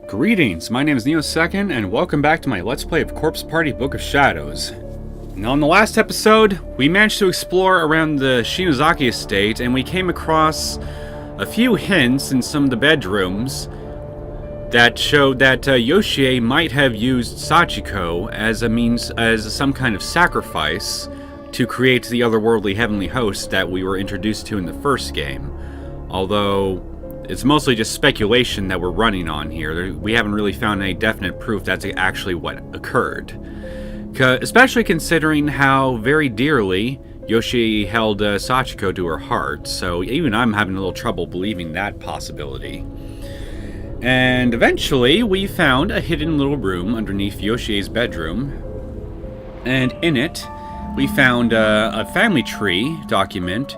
Greetings, my name is Neosekken, and welcome back to my Let's Play of Corpse Party Book of Shadows. Now, in the last episode, we managed to explore around the Shinozaki estate, and we came across a few hints in some of the bedrooms that showed that Yoshie might have used Sachiko as some kind of sacrifice to create the otherworldly heavenly host that we were introduced to in the first game. Although it's mostly just speculation that we're running on here. We haven't really found any definite proof that's actually what occurred. Especially considering how very dearly Yoshie held Sachiko to her heart, so even I'm having a little trouble believing that possibility. And eventually, we found a hidden little room underneath Yoshie's bedroom, and in it, we found a family tree document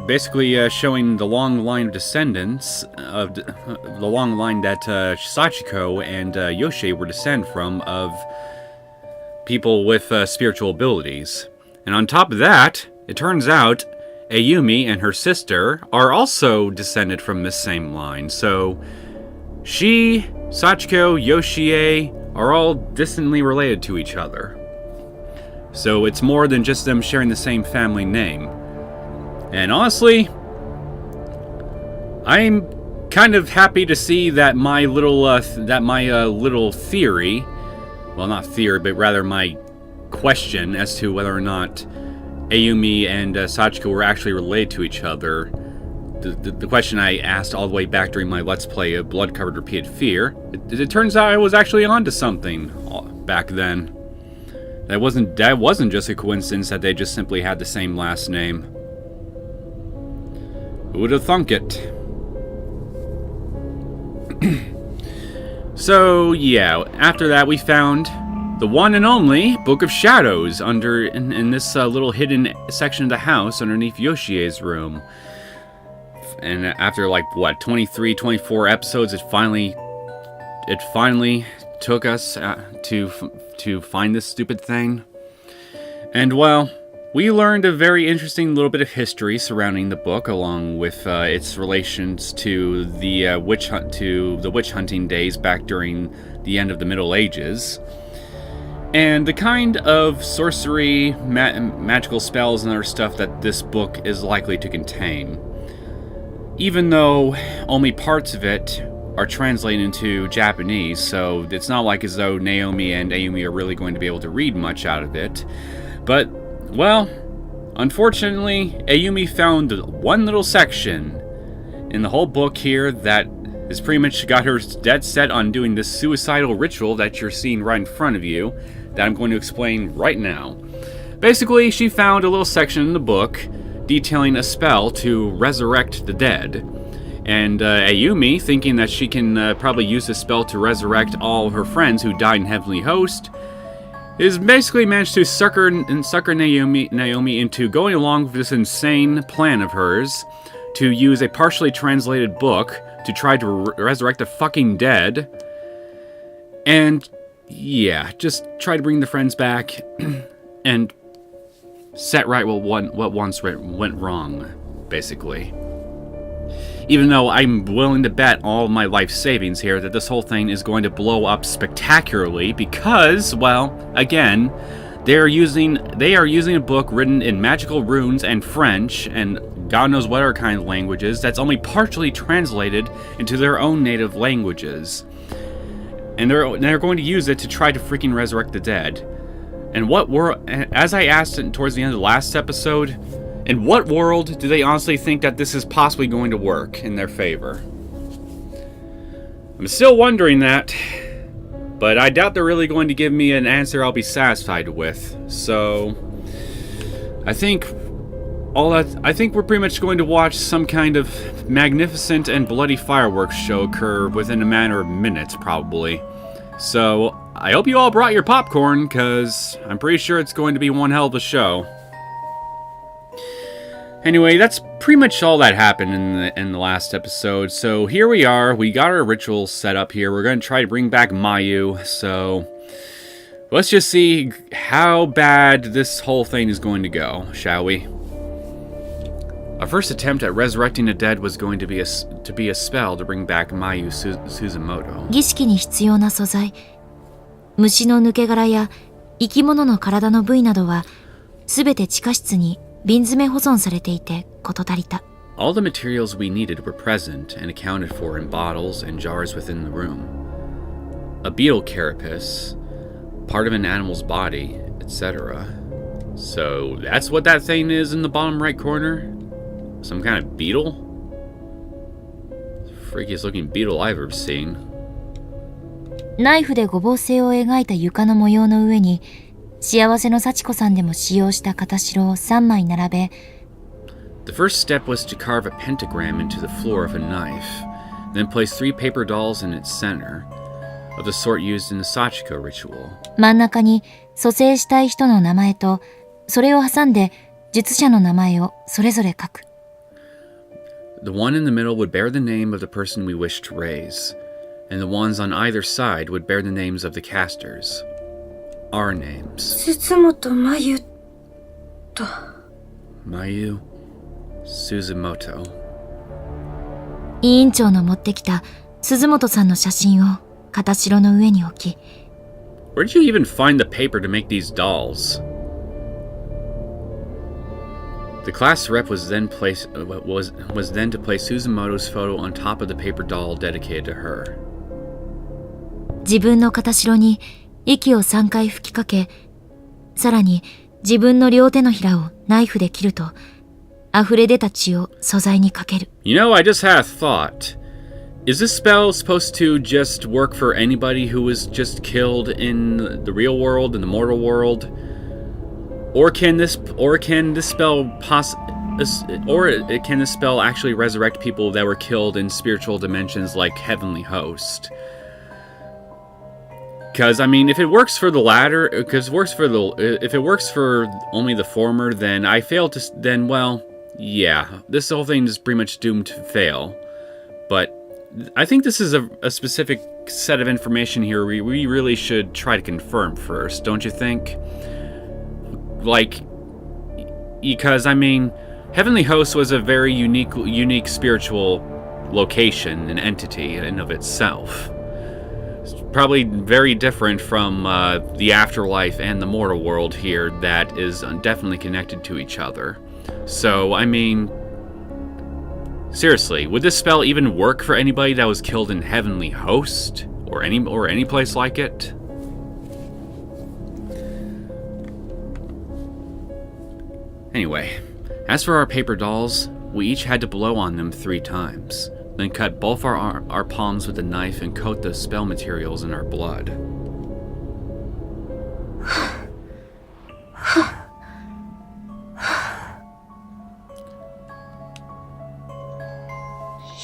basically showing the long line of descendants of the long line that Sachiko and Yoshie were descend from, of people with spiritual abilities. And on top of that, it turns out Ayumi and her sister are also descended from this same line. So she, Sachiko, Yoshie are all distantly related to each other. So it's more than just them sharing the same family name. And honestly, I'm kind of happy to see that my little theory, well, not theory, but rather my question as to whether or not Ayumi and Sachiko were actually related to each other, the question I asked all the way back during my Let's Play of Blood-Covered Repeated Fear, it turns out I was actually onto something back then. That wasn't just a coincidence that they just simply had the same last name. Who would have thunk it? So, yeah, after that we found the one and only Book of Shadows in this little hidden section of the house underneath Yoshie's room. And after, 23, 24 episodes, it finally took us to find this stupid thing. And, well, we learned a very interesting little bit of history surrounding the book, along with its relations to the witch hunting days back during the end of the Middle Ages, and the kind of sorcery, magical spells, and other stuff that this book is likely to contain. Even though only parts of it are translated into Japanese, so it's not like as though Naomi and Ayumi are really going to be able to read much out of it. But well, unfortunately, Ayumi found one little section in the whole book here that has pretty much got her dead set on doing this suicidal ritual that you're seeing right in front of you, that I'm going to explain right now. Basically, she found a little section in the book detailing a spell to resurrect the dead. And Ayumi, thinking that she can probably use this spell to resurrect all her friends who died in Heavenly Host, is basically managed to sucker Naomi into going along with this insane plan of hers to use a partially translated book to try to resurrect the fucking dead. And yeah, just try to bring the friends back and set right what once went wrong, basically. Even though I'm willing to bet all my life savings here that this whole thing is going to blow up spectacularly because, well, again, they are using a book written in magical runes and French and God knows what other kind of languages that's only partially translated into their own native languages. And they're going to use it to try to freaking resurrect the dead. And as I asked towards the end of the last episode, in what world do they honestly think that this is possibly going to work in their favor? I'm still wondering that, but I doubt they're really going to give me an answer I'll be satisfied with. So, I think we're pretty much going to watch some kind of magnificent and bloody fireworks show occur within a matter of minutes, probably. So, I hope you all brought your popcorn, because I'm pretty sure it's going to be one hell of a show. Anyway, that's pretty much all that happened in the last episode. So here we are. We got our ritual set up here. We're going to try to bring back Mayu. So let's just see how bad this whole thing is going to go, shall we? Our first attempt at resurrecting the dead was going to be a spell to bring back Mayu Suzumoto. 儀式に必要な素材、虫の抜け殻や生き物の体の部位などはすべて地下室に瓶詰め保存されていて事足りた。All the materials we needed were present and accounted for in bottles and jars within the room. A beetle carapace, part of an animal's body, etc. So that's what that thing is in the bottom right corner? Some kind of beetle? Freakiest looking beetle I've ever seen. ナイフで五芒星を描いた床の模様の上に幸せの幸子さんでも使用した型白を3枚並べ、 The first step was to carve a pentagram into the floor of a knife, then place 3 paper dolls in its center, of the sort used in the Sachiko ritual. 真ん中に蘇生したい人の名前とそれを挟んで術者の名前をそれぞれ書く。 The one in the middle would bear the name of the person we wished to raise, and the ones on either side would bear the names of the casters. Our names. 鈴本真由と Mayu Suzumoto. 委員長の持ってきた鈴本さんの写真を型白の上に置き、 Where did you even find the paper to make these dolls? The class rep was then to place Suzumoto's photo on top of the paper doll dedicated to her. 自分の型白に息を3回吹きかけ、さらに自分の両手のひらをナイフで切ると、溢れ出た血を素材にかける。You know, I just had a thought. Is this spell supposed to just work for anybody who was just killed in the real world, in the mortal world? Or can this spell actually resurrect people that were killed in spiritual dimensions like Heavenly Host? Because I mean, if it works for the latter, if it works for only the former, then well, yeah, this whole thing is pretty much doomed to fail. But I think this is a specific set of information here we really should try to confirm first, don't you think? Like, because I mean, Heavenly Host was a very unique spiritual location and entity in and of itself. It's probably very different from the afterlife and the mortal world here that is definitely connected to each other. So, I mean, seriously, would this spell even work for anybody that was killed in Heavenly Host or any place like it? Anyway, as for our paper dolls, we each had to blow on them 3 times, then cut both our palms with a knife and coat the spell materials in our blood.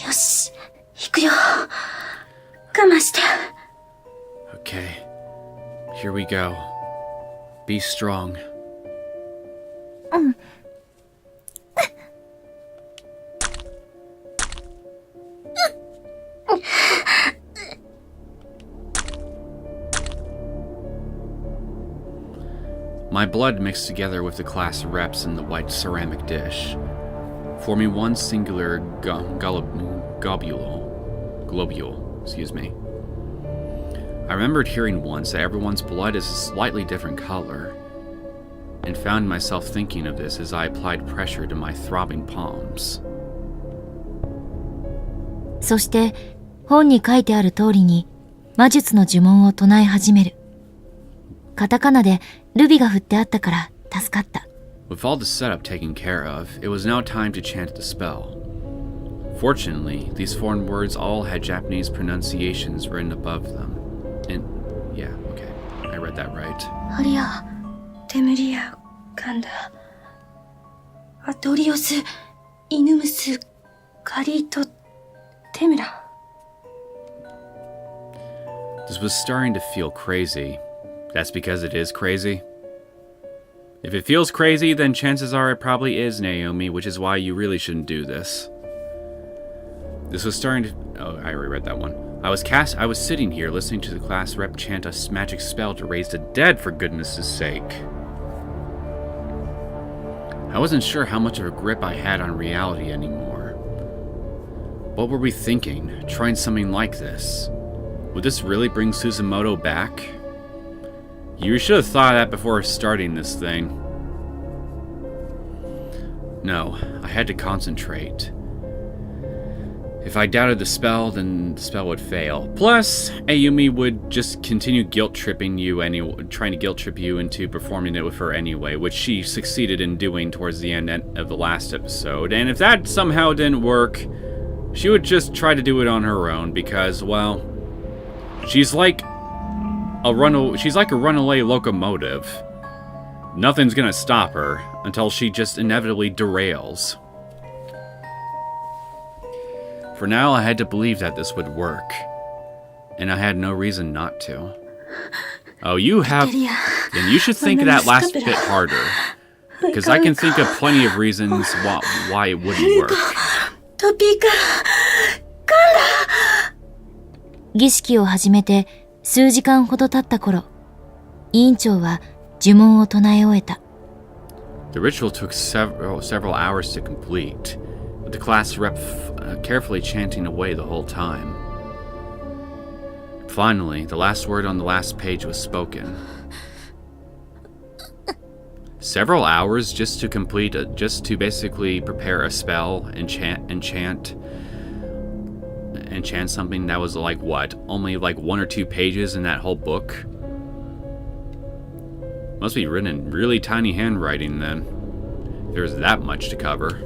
よし、行くよ。我慢して。 Okay, here we go. Be strong. うん。My blood mixed together with the class reps in the white ceramic dish, forming one singular globule, excuse me. I remembered hearing once that everyone's blood is a slightly different color, and found myself thinking of this as I applied pressure to my throbbing palms. そして本に書いてある通りに魔術の呪文を唱え始める。カタカナでルビが振ってあったから助かった。With all the setup taken care of, it was now time to chant the spell. Fortunately, these foreign words all had Japanese pronunciations written above them. And, yeah, okay, I read that right. アリア、テムリア、ガンダ、アトリオス、イヌムス、カリート、テムラ。This was starting to feel crazy. That's because it is crazy. If it feels crazy, then chances are it probably is Naomi, which is why you really shouldn't do this. This was starting to... Oh, I already read that one. I was sitting here listening to the class rep chant a magic spell to raise the dead, for goodness' sake. I wasn't sure how much of a grip I had on reality anymore. What were we thinking, trying something like this? Would this really bring Suzumoto back? You should have thought of that before starting this thing. No, I had to concentrate. If I doubted the spell, then the spell would fail. Plus, Ayumi would just continue guilt-tripping you trying to guilt-trip you into performing it with her anyway, which she succeeded in doing towards the end of the last episode. And if that somehow didn't work, she would just try to do it on her own because, well, she's like a runaway locomotive. Nothing's gonna stop her until she just inevitably derails. For now, I had to believe that this would work, and I had no reason not to. Oh, you have... Then you should think of that last bit harder, because I can think of plenty of reasons why it wouldn't work. 儀式を始めて数時間ほど経った頃、委員長は呪文を唱え終えた。The ritual took several hours to complete, with the class rep carefully chanting away the whole time. Finally, the last word on the last page was spoken. Several hours just to basically prepare a spell and chant something that was like what? Only like 1 or 2 pages in that whole book? Must be written in really tiny handwriting then. There's that much to cover.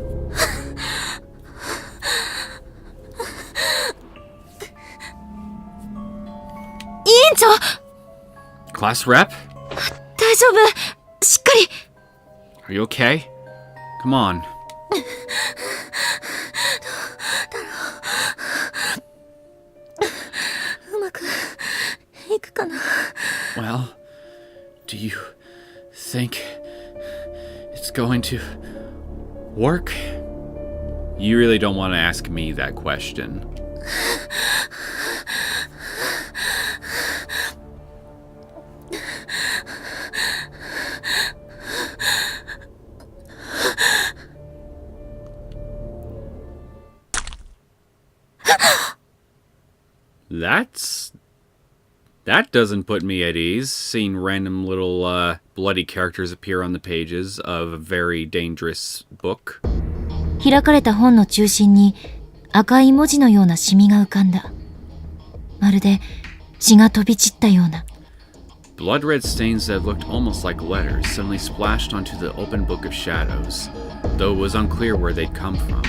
Class rep? 大丈夫。しっかり。Are you okay? Come on. Well, do you think it's going to work? You really don't want to ask me that question. That doesn't put me at ease, seeing random little bloody characters appear on the pages of a very dangerous book. 開かれた本の中心に赤い文字のようなシミが浮かんだ。まるで血が飛び散ったような。Blood red stains that looked almost like letters suddenly splashed onto the open book of shadows, though it was unclear where they'd come from.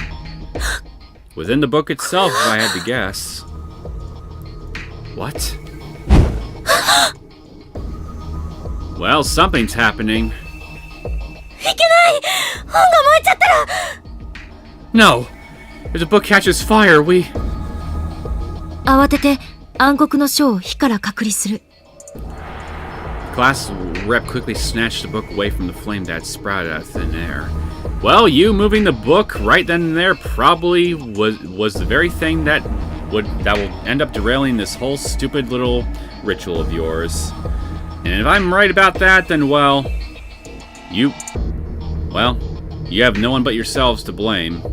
Within the book itself, if I had to guess. What? Well, something's happening. No! If the book catches fire, we... 慌てて暗黒の書を火から隔離する。Class rep quickly snatched the book away from the flame that sprouted out of thin air. Well, you moving the book right then and there probably was the very thing that will end up derailing this whole stupid little ritual of yours. And if I'm right about that, then well, you have no one but yourselves to blame.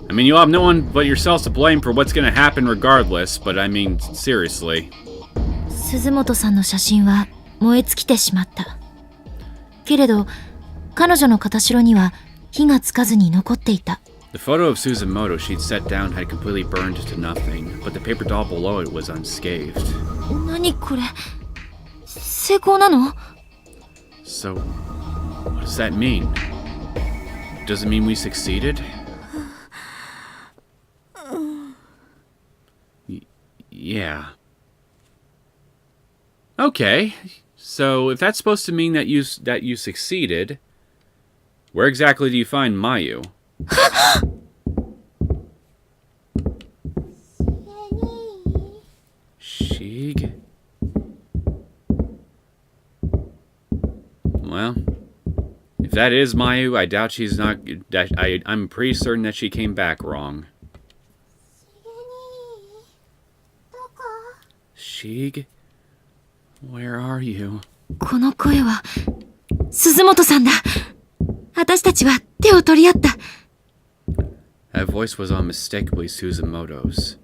I mean, you'll have no one but yourselves to blame for what's gonna happen regardless, but I mean, seriously. 鈴本さんの写真は燃え尽きてしまった。けれど、彼女の片白には火がつかずに残っていた。The photo of Suzumoto she'd set down had completely burned to nothing, but the paper doll below it was unscathed. 何これ？成功なの？ So, what does that mean? Does it mean we succeeded? Yeah. Okay, so if that's supposed to mean that you succeeded, where exactly do you find Mayu? Shig? Well, if that is Mayu, I doubt she's not... I'm pretty certain that she came back wrong. Shig? Where are you? この声は鈴本さんだ。私たちは手を取り合った。That voice was unmistakably Suzumoto's.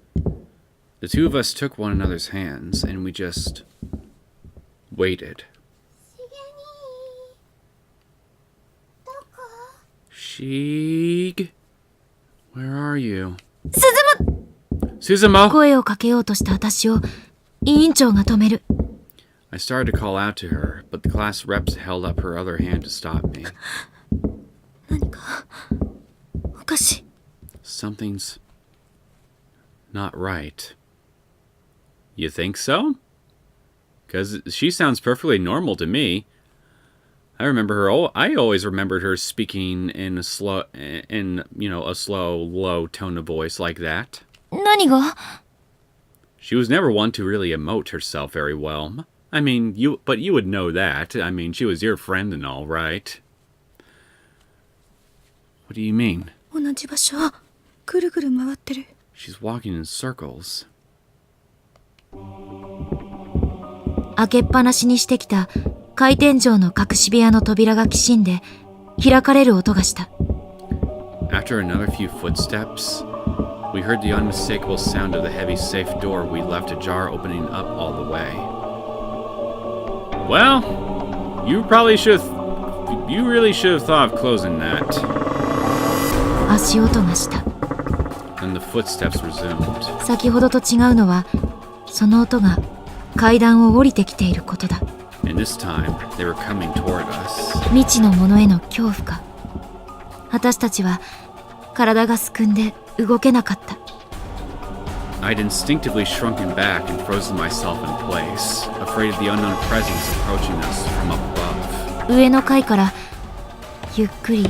The two of us took one another's hands, and we just waited. Sheeg? Where are you? Suzumo! 声をかけようとした私を委員長が止める。I started to call out to her, but the class reps held up her other hand to stop me. 何かおかしい。Something's not right. You think so? Because she sounds perfectly normal to me. I always remembered her speaking in a slow, low tone of voice like that. 何が？ She was never one to really emote herself very well. I mean, you would know that. I mean, she was your friend and all, right? What do you mean? 同じ場所ぐるぐる回ってる。 She's walking in circles. 開けっぱなしにしてきた回天井の隠し部屋の扉がきしんで開かれる音がした。 After another few footsteps, we heard the unmistakable sound of the heavy safe door we left ajar opening up all the way. Well, you really should have thought of closing that. 足音がした。 And the footsteps resumed. 先ほどと違うのは、その音が階段を降りてきていることだ。 And this time, they were coming toward us. 未知のものへの恐怖か。私たちは体がすくんで動けなかった。 I'd instinctively shrunken back and frozen myself in place, afraid of the unknown presence approaching us from up above. 上の階からゆっくり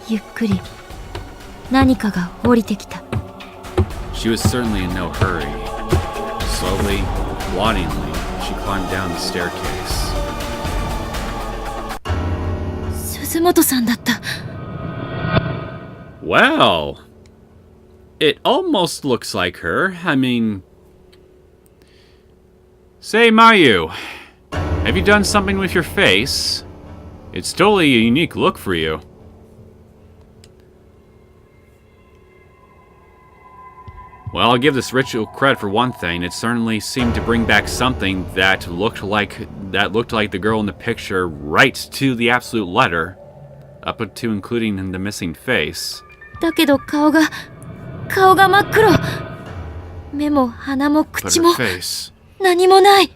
ゆっくり何かが降りてきた。 She was certainly in no hurry. Slowly, ploddingly, she climbed down the staircase. 鈴本さんだった。 Well, it almost looks like her. I mean... Say, Mayu, have you done something with your face? It's totally a unique look for you. Well, I'll give this ritual credit for one thing. It certainly seemed to bring back something that looked like the girl in the picture right to the absolute letter, up to including the missing face. だけど顔が真っ黒。目も鼻も But 口 her も face, 何もない。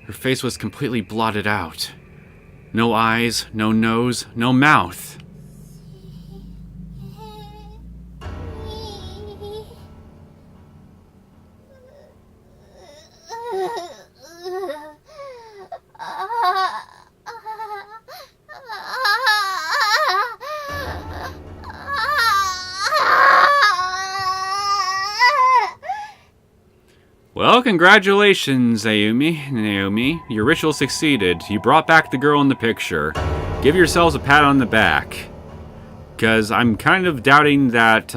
her face was completely blotted out. No eyes, no nose, no mouth. Well, congratulations, Ayumi and Naomi. Your ritual succeeded. You brought back the girl in the picture. Give yourselves a pat on the back. Because I'm kind of doubting that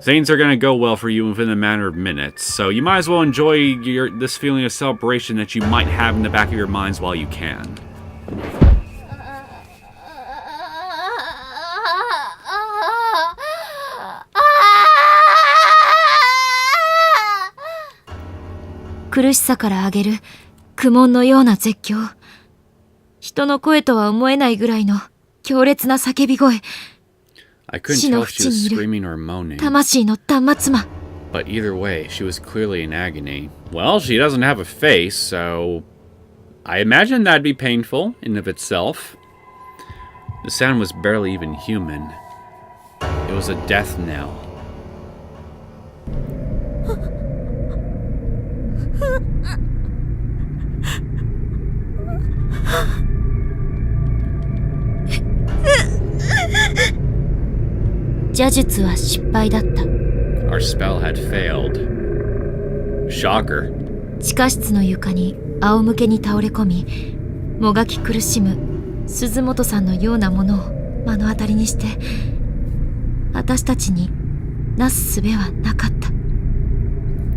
things are going to go well for you within a matter of minutes. So you might as well enjoy this feeling of celebration that you might have in the back of your minds while you can.「苦しさから上げる苦悶のような絶叫。人の声とは思えないぐらいの強烈な叫び声。 I couldn't 死 tell の if she 淵 was にいる screaming or moaning. 魂の断末魔。 But either way, she was clearly in agony. Well, she doesn't have a face, so I imagine that'd be painful in of itself. The sound was barely even human. It was a death knell.「邪術は失敗だった」 Our spell had failed. Shocker. 地下室の床に仰向けに倒れ込み、もがき苦しむ鈴本さんのようなものを目の当たりにして、私たちになす術はなかった。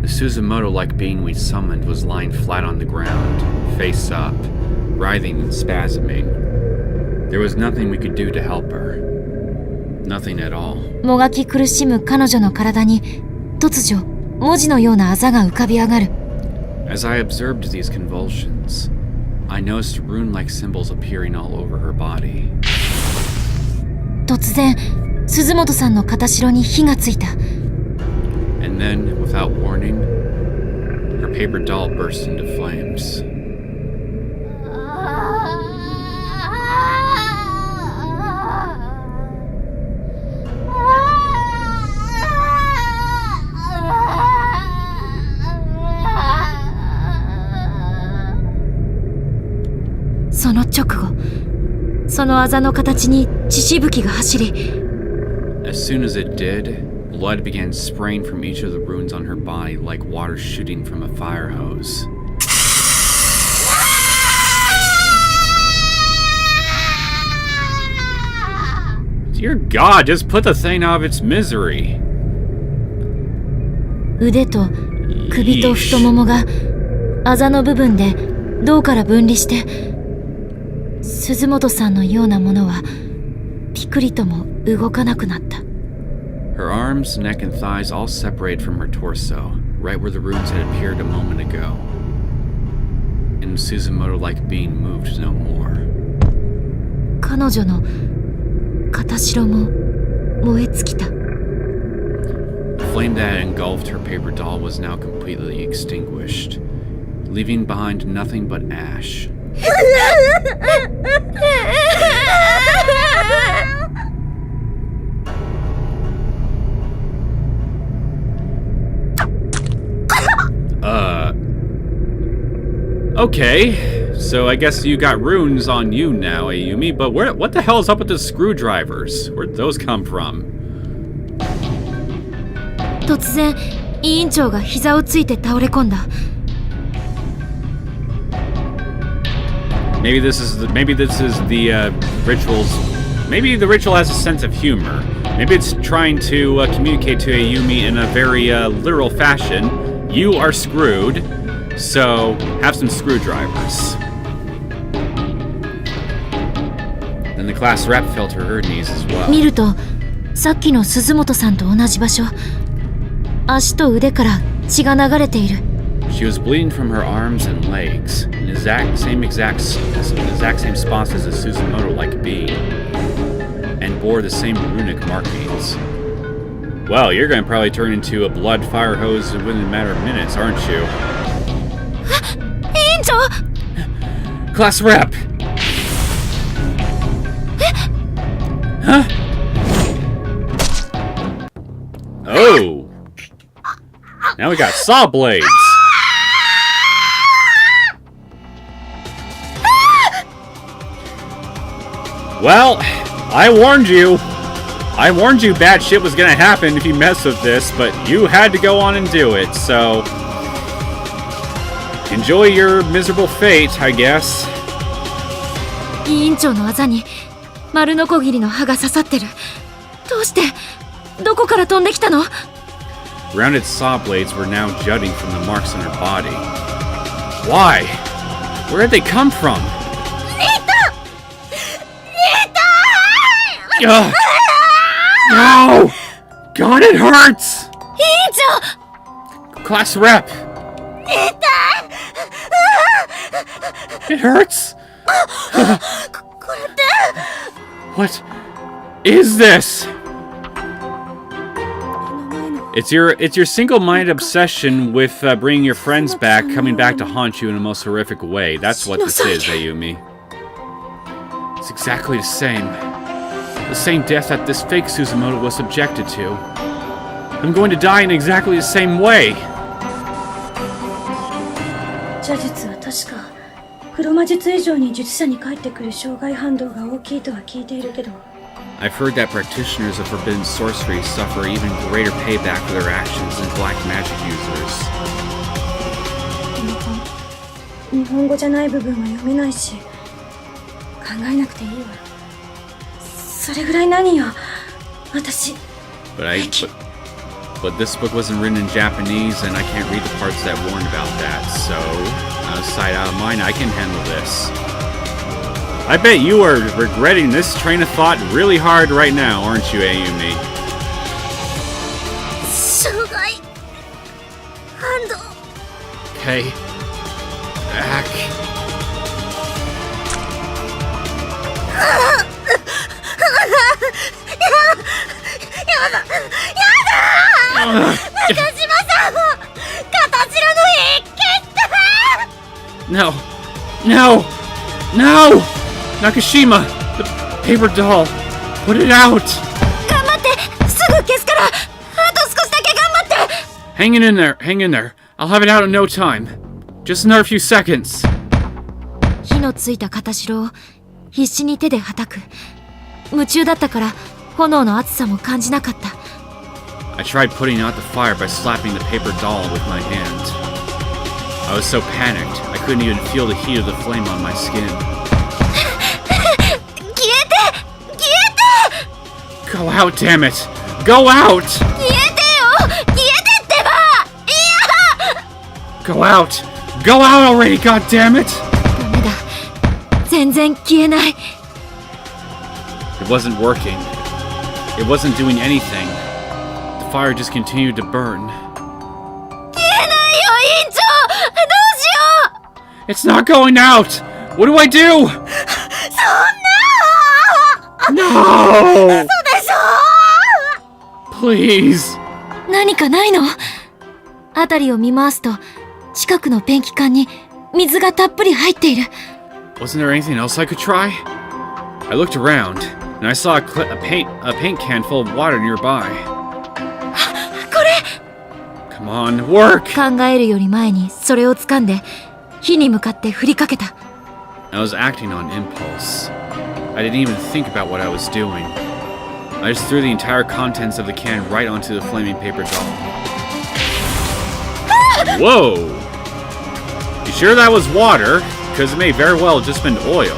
The Suzumoto-like being we summoned was lying flat on the ground, face up, writhing and spasming. There was nothing we could do to help her. Nothing at all. もがき苦しむ彼女の体に突如文字のようなあざが浮かび上がる。 As I observed these convulsions, I noticed rune-like symbols appearing all over her body. 突然鈴本さんの片白に火がついた。 And then, without warning, her paper doll burst into flames. その直後、そのあざの形に血しぶきが走り、 As soon as it did, blood began spraying from each of the runes on her body like water shooting from a fire hose. Dear God, just put the thing out of its misery. 腕と首と太ももがあざの部分で胴から分離して、鈴本さんのようなものはピクリとも動かなくなった。 Her arms, neck, and thighs all separated from her torso, right where the runes had appeared a moment ago. And Suzumoto-like being moved no more. 彼女の片白も燃え尽きた。 The flame that had engulfed her paper doll was now completely extinguished, leaving behind nothing but ash. Okay, so I guess you got runes on you now, Ayumi, but what the hell is up with the screwdrivers? Where'd those come from? 突然委員長が膝をついて倒れ込んだ。 Maybe this is the rituals. Maybe the ritual has a sense of humor. Maybe it's trying to communicate to Ayumi in a very literal fashion. You are screwed, so have some screwdrivers. Then the class rep felt her knees as well. 見るとさっきの鈴本さんと同じ場所、足と腕から血が流れている。 She was bleeding from her arms and legs, in exact same spots as a Suzumoto-like being, and bore the same runic markings. Well, you're going to probably turn into a blood fire hose within a matter of minutes, aren't you? 委員長! Class rep! Huh? Oh! Now we got saw blades! Well, I warned you. I warned you bad shit was gonna happen if you mess with this, but you had to go on and do it, so... Enjoy your miserable fate, I guess. 委員長のあざに丸ノコギリの刃が刺さってる。どうして？どこから飛んできたの？ Rounded saw blades were now jutting from the marks on her body. Why? Where did they come from? Ugh. No! God, it hurts! 委員長! Class rep! It hurts! What is this? It's your single-minded obsession with bringing your friends back, coming back to haunt you in a most horrific way. That's what this is, Ayumi. It's exactly the same. The same death that this fake Suzumoto was subjected to. I'm going to die in exactly the same way. 邪術は確か黒魔術以上に術者に返ってくる障害反動が大きいとは聞いているけど。I've heard that practitioners of forbidden sorcery suffer even greater payback for their actions than black magic users. この本、日本語じゃない部分は読めないし、考えなくていいわ。それぐらい何よ、私。But this book wasn't written in Japanese, and I can't read the parts that warn about that. So, out of sight, out of mind, I can handle this. I bet you are regretting this train of thought really hard right now, aren't you, Ayumi? 障害反動 Okay. Back. No. No! No! Nakashima! The paper doll! Put it out! 頑張ってすぐ消すからあと少しだけ頑張って Hang in there, hang in there. I'll have it out in no time. Just another few seconds. 火のついた片白を必死に手で叩く。夢中だったから炎の熱さも感じなかった。I tried putting out the fire by slapping the paper doll with my hand. I was so panicked, I couldn't even feel the heat of the flame on my skin. 消えて消えて Go out, damn it! Go out! 消えてよ消えてってばいや Go out! Go out already, goddammit! ダメだ全然消えない It wasn't working. It wasn't doing anything. The fire just continued to burn. 消えないよ委員長どうしよう It's not going out! What do I do? そんな No! 嘘でしょ Please! 何かないの辺りを見回すと近くのペンキ缶に水がたっぷり入っている Wasn't there anything else I could try? I looked around, and I saw a paint can full of water nearby. これ Come on, work! 考えるより前にそれを掴んで火に向かって振りかけた I was acting on impulse. I didn't even think about what I was doing. I just threw the entire contents of the can right onto the flaming paper doll. Whoa! You sure that was water? Because it may very well have just been oil.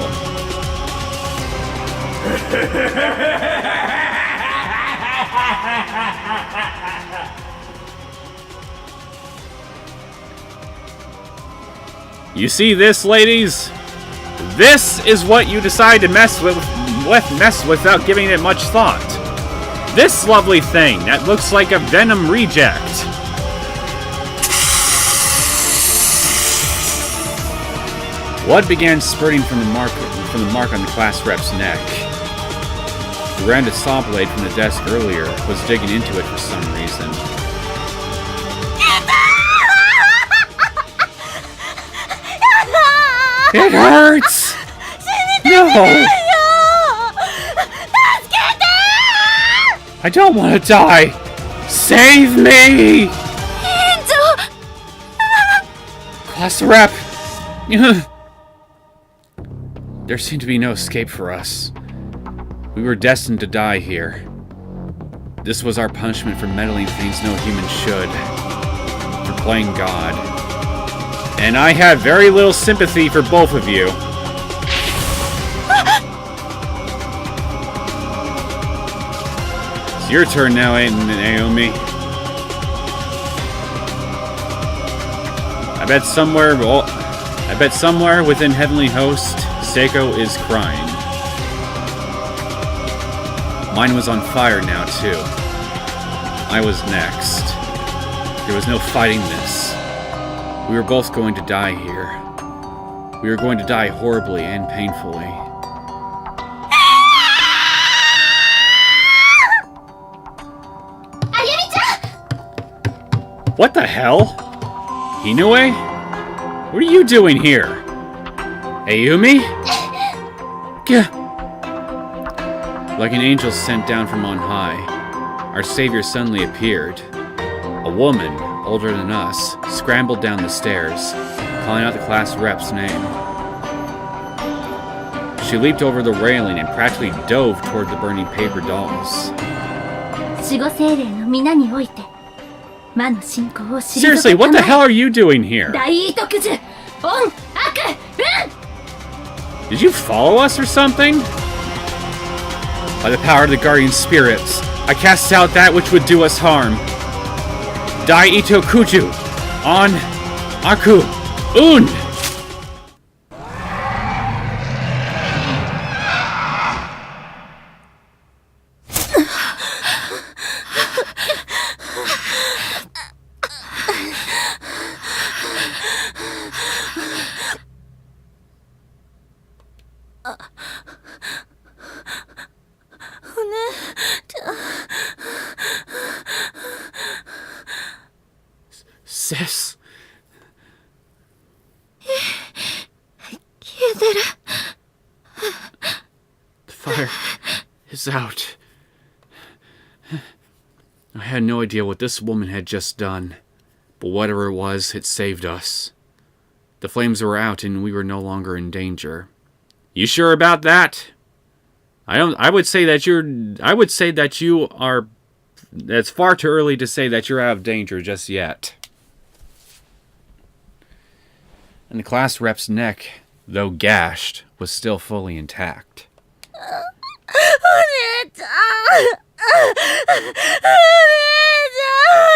You see this, ladies? This is what you decide to mess with without giving it much thought. This lovely thing that looks like a venom reject. Blood began spurting from the mark on the class rep's neck. The rounded saw blade from the desk earlier was digging into it for some reason. It hurts! No! I don't want to die! Save me! Class rep! There seemed to be no escape for us. We were destined to die here. This was our punishment for meddling things no human should. For playing God. And I have very little sympathy for both of you. It's your turn now, Naomi. I bet somewhere within Heavenly Host, Seiko is crying. Mine was on fire now, too. I was next. There was no fighting this. We were both going to die here. We were going to die horribly and painfully. What the hell? Inoue? What are you doing here? Ayumi? Gah! Like an angel sent down from on high, our savior suddenly appeared. A woman, older than us, scrambled down the stairs, calling out the class rep's name. She leaped over the railing and practically dove toward the burning paper dolls. Seriously, what the hell are you doing here? Did you follow us or something? By the power of the guardian spirits, I cast out that which would do us harm. Dai Ito Kuju on Aku Un. Sis. 消えてる。 The fire is out. I had no idea what this woman had just done, but whatever it was, it saved us. The flames were out and we were no longer in danger. You sure about that? I would say that you are. It's far too early to say that you're out of danger just yet. And the class rep's neck, though gashed, was still fully intact. お姉ちゃん。お姉ちゃん。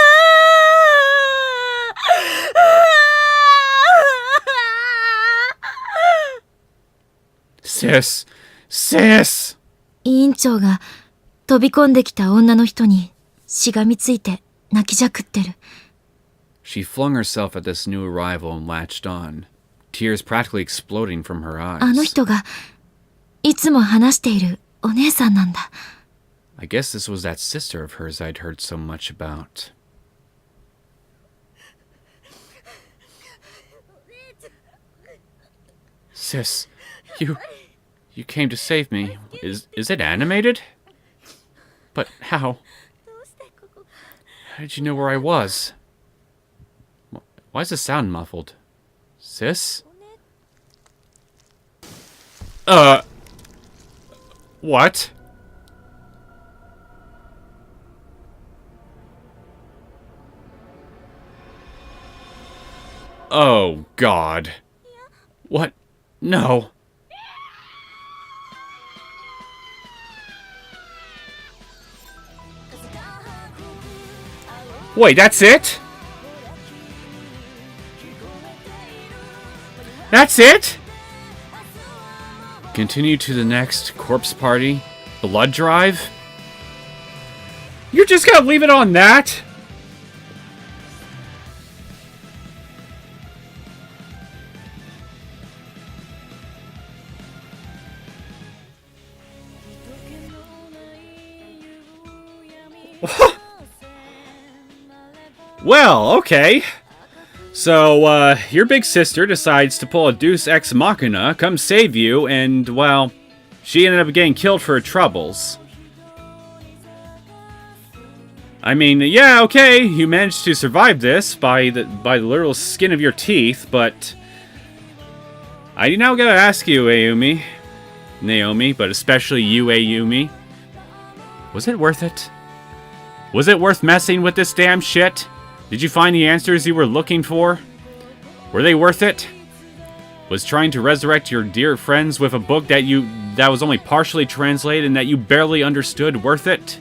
Sis! Sis! 委員長が飛び込んできた女の人にしがみついて泣きじゃくってる。 She flung herself at this new arrival and latched on, tears practically exploding from her eyes. あの人がいつも話しているお姉さんなんだ。 I guess this was that sister of hers I'd heard so much about. Sis, you came to save me. Is it animated? But how? How did you know where I was? Why is the sound muffled? Sis? What? Oh, God. What? No. Wait, that's it? That's it? Continue to the next corpse party. Blood drive? You're just gonna leave it on that? Well, okay. So, your big sister decides to pull a Deus Ex Machina, come save you, and, well, she ended up getting killed for her troubles. I mean, yeah, okay, you managed to survive this by the literal skin of your teeth, but I now gotta ask you, Ayumi, Naomi, but especially you, Ayumi, was it worth it? Was it worth messing with this damn shit? Did you find the answers you were looking for? Were they worth it? Was trying to resurrect your dear friends with a book that was only partially translated and that you barely understood worth it?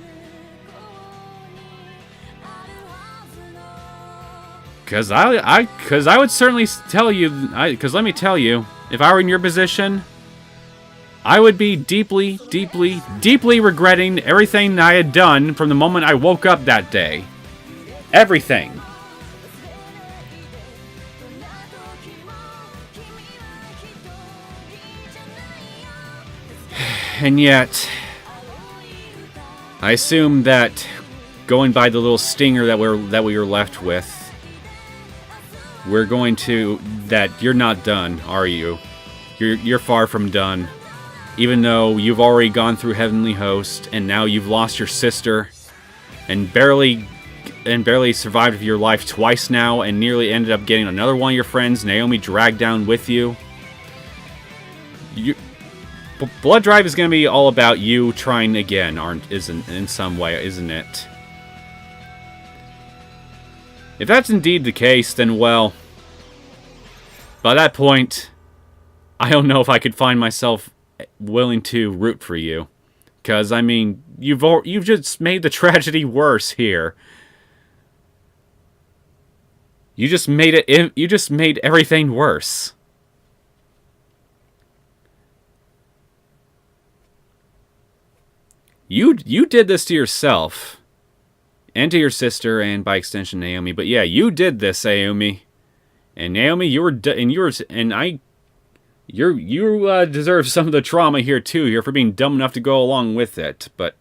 Cause I would certainly tell you, cause let me tell you, if I were in your position, I would be deeply, deeply, deeply regretting everything I had done from the moment I woke up that day. Everything. And yet, I assume that going by the little stinger that we were left with, that you're not done, are you? You're far from done. Even though you've already gone through Heavenly Host, and now you've lost your sister, and barely survived your life twice now, and nearly ended up getting another one of your friends, Naomi, dragged down with you. Blood Drive is going to be all about you trying again, in some way, isn't it? If that's indeed the case, then, well, by that point, I don't know if I could find myself willing to root for you. Because, I mean, you've just made the tragedy worse here. You just made everything worse. You did this to yourself. And to your sister, and by extension Naomi. But yeah, you did this, Ayumi. And Naomi, you deserve some of the trauma here too, here for being dumb enough to go along with it. But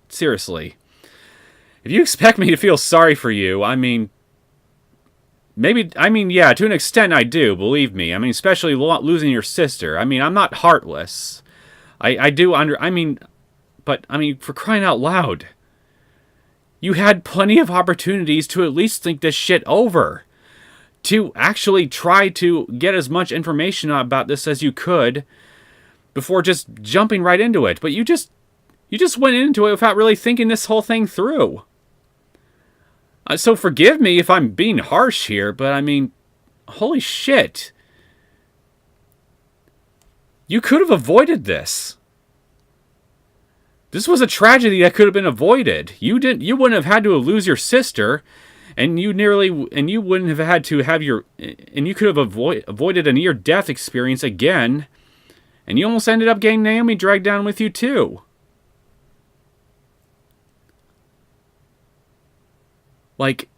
seriously, if you expect me to feel sorry for you, I mean, Maybe, I mean, yeah, to an extent I do, believe me. I mean, especially losing your sister. I mean, I'm not heartless. I do but, I mean, for crying out loud. You had plenty of opportunities to at least think this shit over. To actually try to get as much information about this as you could before just jumping right into it. But you just went into it without really thinking this whole thing through. So forgive me if I'm being harsh here, but I mean, holy shit. You could have avoided this. This was a tragedy that could have been avoided. You wouldn't have had to lose your sister, and you wouldn't have had to have and you could have avoided a near-death experience again, and you almost ended up getting Naomi dragged down with you too. Like,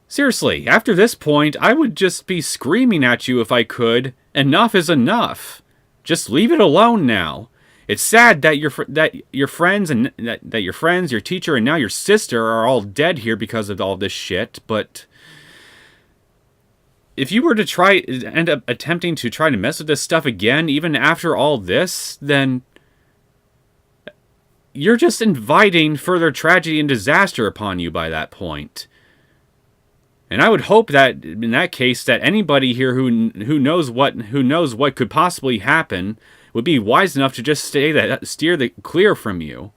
seriously, after this point, I would just be screaming at you if I could. Enough is enough. Just leave it alone now. It's sad that your friends, your teacher, and now your sister are all dead here because of all this shit, but if you were to end up attempting to try to mess with this stuff again, even after all this, then you're just inviting further tragedy and disaster upon you by that point. And I would hope that in that case, that anybody here who knows what could possibly happen would be wise enough to just steer clear from you,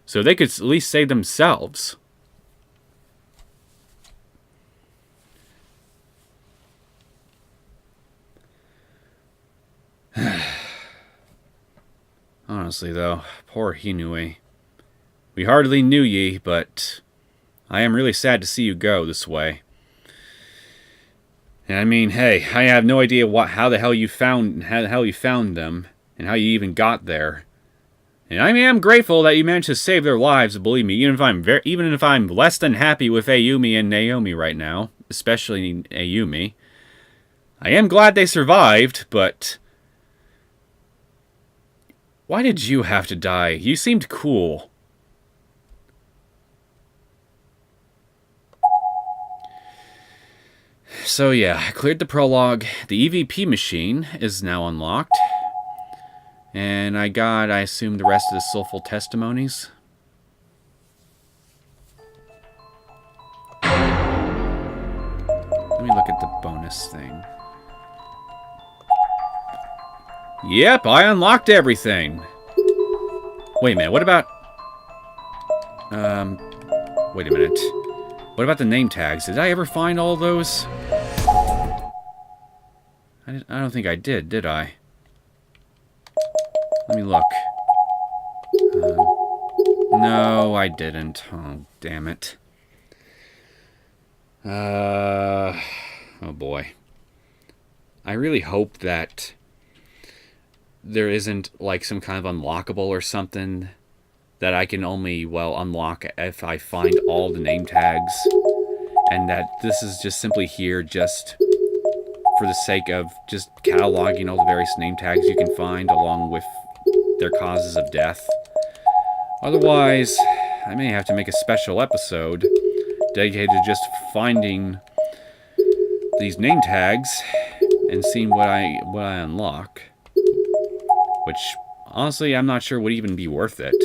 so they could at least save themselves. Honestly, though, poor Hinue. We hardly knew ye, but I am really sad to see you go this way. And I mean, hey, I have no idea how the hell you found them, and how you even got there. And I am grateful that you managed to save their lives. Believe me, even if I'm less than happy with Ayumi and Naomi right now, especially Ayumi, I am glad they survived. But why did you have to die? You seemed cool. So yeah, I cleared the prologue. The EVP machine is now unlocked. And I assume, the rest of the soulful testimonies. Let me look at the bonus thing. Yep, I unlocked everything. Wait a minute, what about... wait a minute. What about the name tags? Did I ever find all those? I don't think I did I? Let me look. No, I didn't. Oh, damn it. Oh boy. I really hope that there isn't like some kind of unlockable or something that I can only, unlock if I find all the name tags, and that this is just simply here just for the sake of just cataloging all the various name tags you can find along with their causes of death. Otherwise, I may have to make a special episode dedicated to just finding these name tags and seeing what I unlock. Which, honestly, I'm not sure would even be worth it.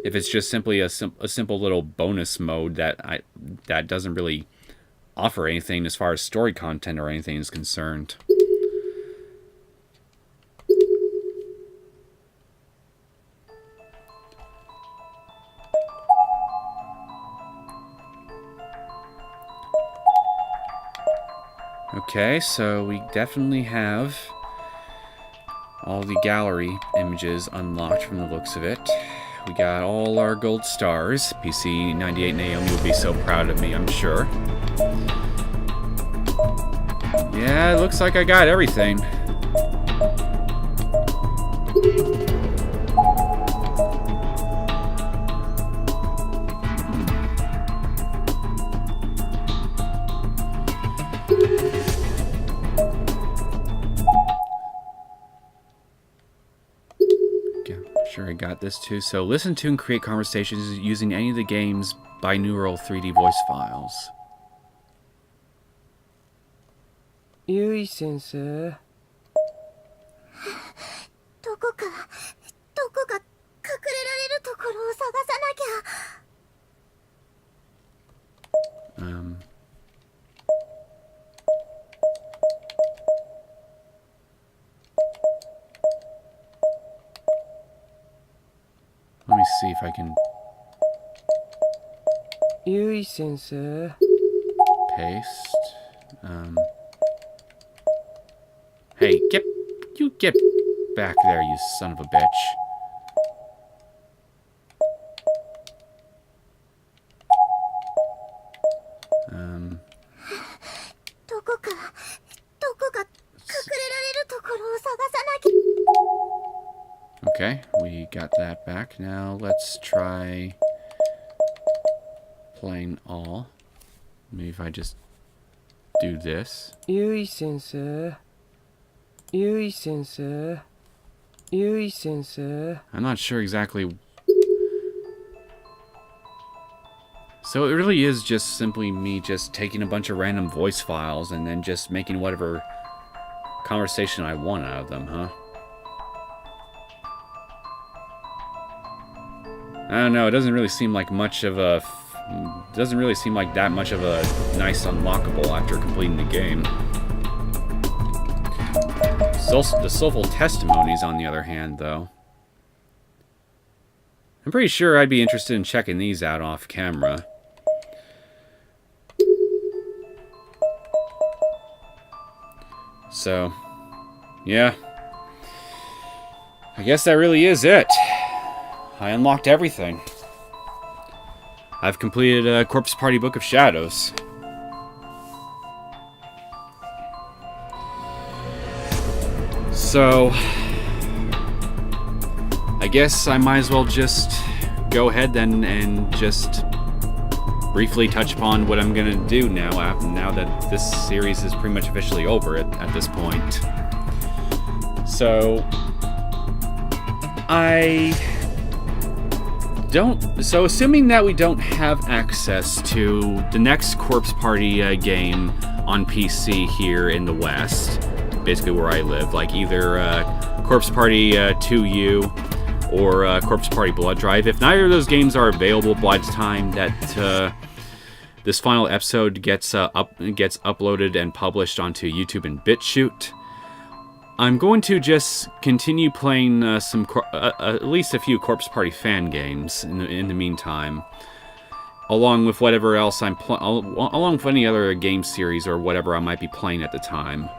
If it's just simply a simple little bonus mode that doesn't really offer anything as far as story content or anything is concerned. Okay, so we definitely have all the gallery images unlocked from the looks of it. We got all our gold stars. PC 98 Naomi will be so proud of me, I'm sure. Yeah, it looks like I got everything. Sure, I got this too. So listen to and create conversations using any of the game's binaural 3D voice files. ゆい先生。どこか隠れられるところを探さなきゃ。Let me see if I can ゆい先生。 paste. Hey, get back there, you son of a bitch. Um, どこか隠れられるところを探さなきゃ。 okay, we got that back. Now let's try playing all. Maybe if I just do this. ゆい先生。ゆい先生。ゆい先生。 I'm not sure exactly. So it really is just simply me just taking a bunch of random voice files and then just making whatever conversation I want out of them, huh? I don't know, it doesn't really seem like much of a... doesn't really seem like that much of a nice unlockable after completing the game. The soulful testimonies, on the other hand, though. I'm pretty sure I'd be interested in checking these out off camera. So, yeah. I guess that really is it. I unlocked everything. I've completed a Corpse Party Book of Shadows. So, I guess I might as well just go ahead then and just briefly touch upon what I'm gonna do now that this series is pretty much officially over at this point. So, So assuming that we don't have access to the next Corpse Party game on PC here in the West, basically where I live, like either Corpse Party 2U or Corpse Party Blood Drive, if neither of those games are available by the time that this final episode gets uploaded and published onto YouTube and BitChute, I'm going to just continue playing at least a few Corpse Party fan games in the meantime, along with whatever else along with any other game series or whatever I might be playing at the time.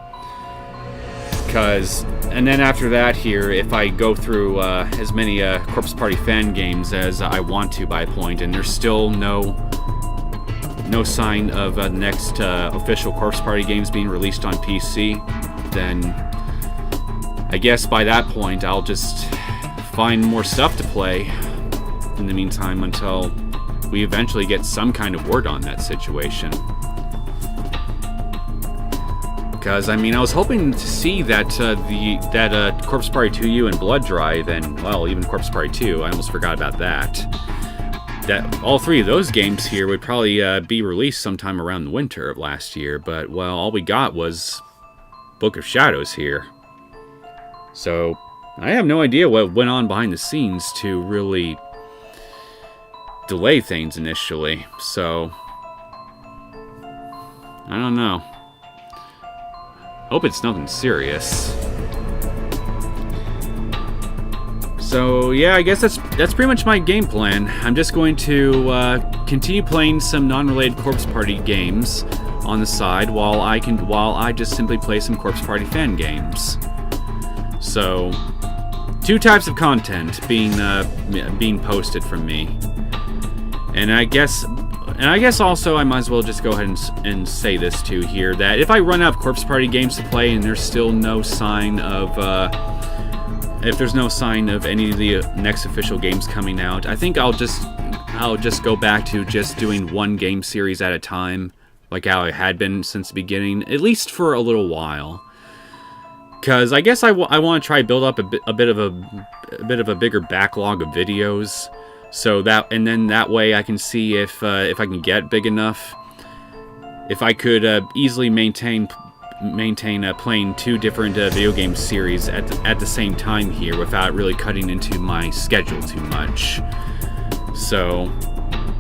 And then after that here, if I go through as many Corpse Party fan games as I want to by a point, and there's still no sign of the next official Corpse Party games being released on PC, then I guess by that point I'll just find more stuff to play in the meantime until we eventually get some kind of word on that situation. Because, I mean, I was hoping to see that Corpse Party 2U and Blood Drive, and, well, even Corpse Party 2, I almost forgot about that. That all three of those games here would probably be released sometime around the winter of last year, but, well, all we got was Book of Shadows here. So, I have no idea what went on behind the scenes to really delay things initially, so I don't know. Hope it's nothing serious. So yeah, I guess that's pretty much my game plan. I'm just going to continue playing some non-related Corpse Party games on the side while I just simply play some Corpse Party fan games. So, two types of content being posted from me, and I guess also I might as well just go ahead and say this too here, that if I run out of Corpse Party games to play and there's still no sign of if there's no sign of any of the next official games coming out, I think I'll just go back to just doing one game series at a time, like how I had been since the beginning, at least for a little while. Because I guess I want to try to build up a bit of a bigger backlog of videos, so that way I can see if I can get big enough, if I could easily maintain maintain playing 2 different video game series at the same time here without really cutting into my schedule too much. So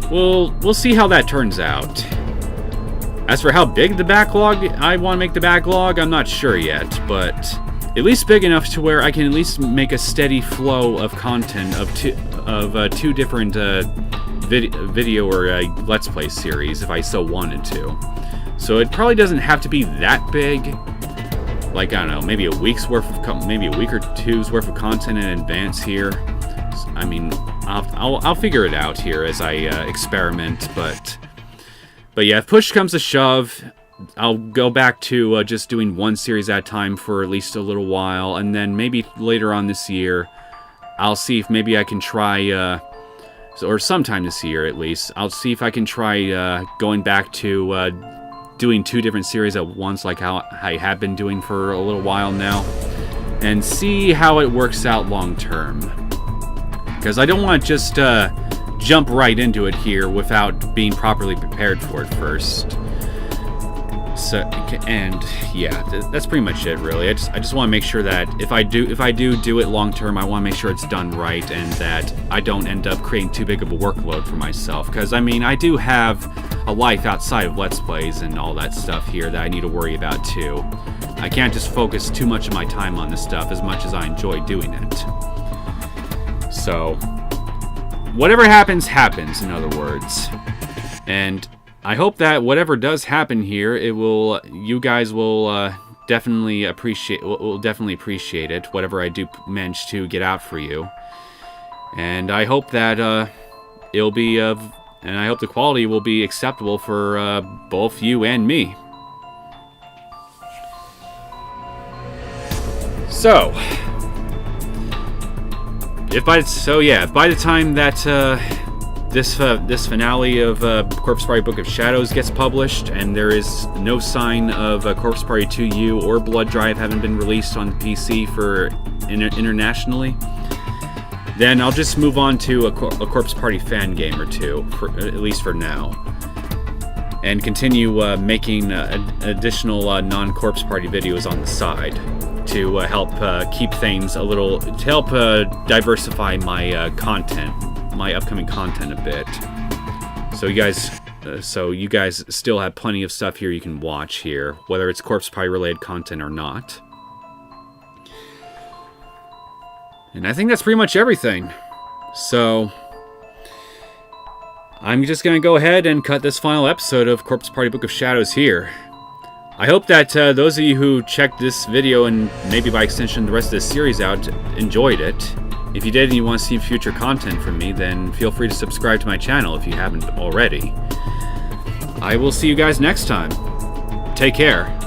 we'll see how that turns out. As for how big the backlog I want to make the backlog, I'm not sure yet, but at least big enough to where I can at least make a steady flow of content of two different video or Let's Play series if I so wanted to. So it probably doesn't have to be that big. Like, I don't know, maybe a week's worth of, maybe a week or two's worth of content in advance here. I mean, I'll figure it out here as I experiment, but yeah, if push comes to shove, I'll go back to just doing 1 series at a time for at least a little while, and then maybe later on this year, I'll see if maybe I can try, or sometime this year at least, I'll see if I can try going back to doing 2 different series at once, like how I have been doing for a little while now, and see how it works out long term. Because I don't want to just jump right into it here without being properly prepared for it first. So, and yeah, that's pretty much it, really. I just want to make sure that if I do it long term, I want to make sure it's done right and that I don't end up creating too big of a workload for myself. Because I mean, I do have a life outside of Let's Plays and all that stuff here that I need to worry about too. I can't just focus too much of my time on this stuff as much as I enjoy doing it. So, whatever happens, happens, in other words. And I hope that whatever does happen here, you guys will definitely appreciate. Will definitely appreciate it. Whatever I do manage to get out for you, and I hope that it'll be and I hope the quality will be acceptable for both you and me. So, if by the time that this finale of Corpse Party Book of Shadows gets published, and there is no sign of Corpse Party 2U or Blood Drive having been released on PC for internationally, then I'll just move on to a Corpse Party fan game or two, at least for now, and continue making additional non-Corpse Party videos on the side to help keep things a little, to help diversify my content. My upcoming content a bit, so you guys still have plenty of stuff here you can watch here, whether it's Corpse Party related content or not. And I think that's pretty much everything. So I'm just gonna go ahead and cut this final episode of Corpse Party Book of Shadows here. I hope that those of you who checked this video and maybe by extension the rest of this series out enjoyed it. If you did and you want to see future content from me, then feel free to subscribe to my channel if you haven't already. I will see you guys next time. Take care.